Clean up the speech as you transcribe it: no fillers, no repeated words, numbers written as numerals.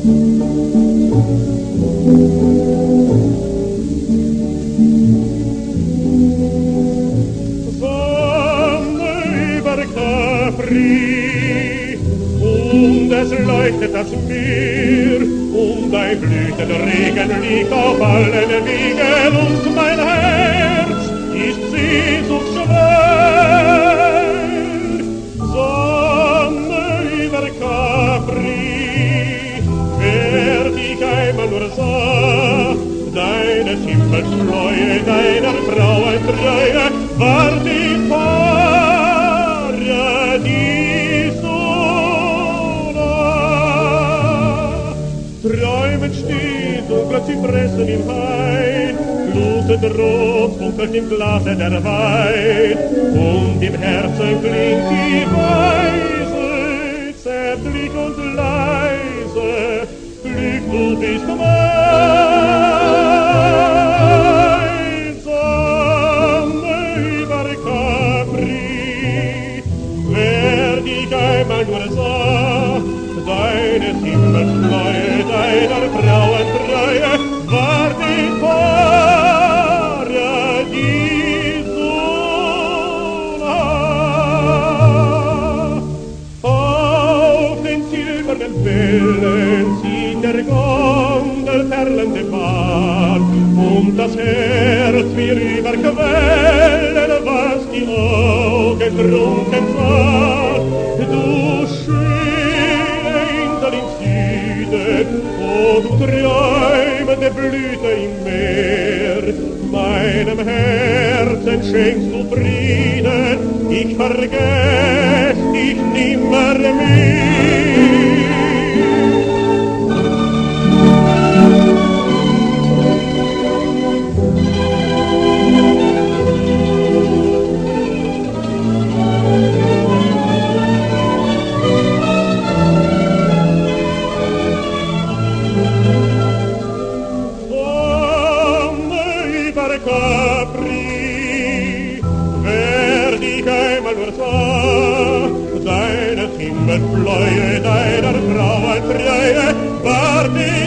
Und es leuchtet das Meer, und ein Blütenregen liegt auf allen Wegen, und mein Herz ist sehnsuchtsschwer. Sonne über Capri, wer dich einmal nur sah, deines Himmels Treue, deiner Frauen Treue, war die Paradies so nah. Träumend steht dunkle Zypressen im Hain, glutend rot funkelt im Glase der Wein, und im Herzen klingt die Weise, zärtlich und leise, Glück, du bist mein. Sonne über Capri, wer dich einmal nur sah, deines Himmels Treue, deiner Frauen Treue, war die Paradies so nah. Auf den silbernen Wellen zieht der Gondel perlende Bahn, das Herz mir überquellen, was die Augen trunken sah. Du schöne Insel im Süden, oh du träumende Blüte im Meer, meinem Herzen schenkst du Frieden, ich vergess dich nimmermehr. Capri, wer dich einmal nur sah, deines Himmels Bläue, deiner Frauen Treue, war die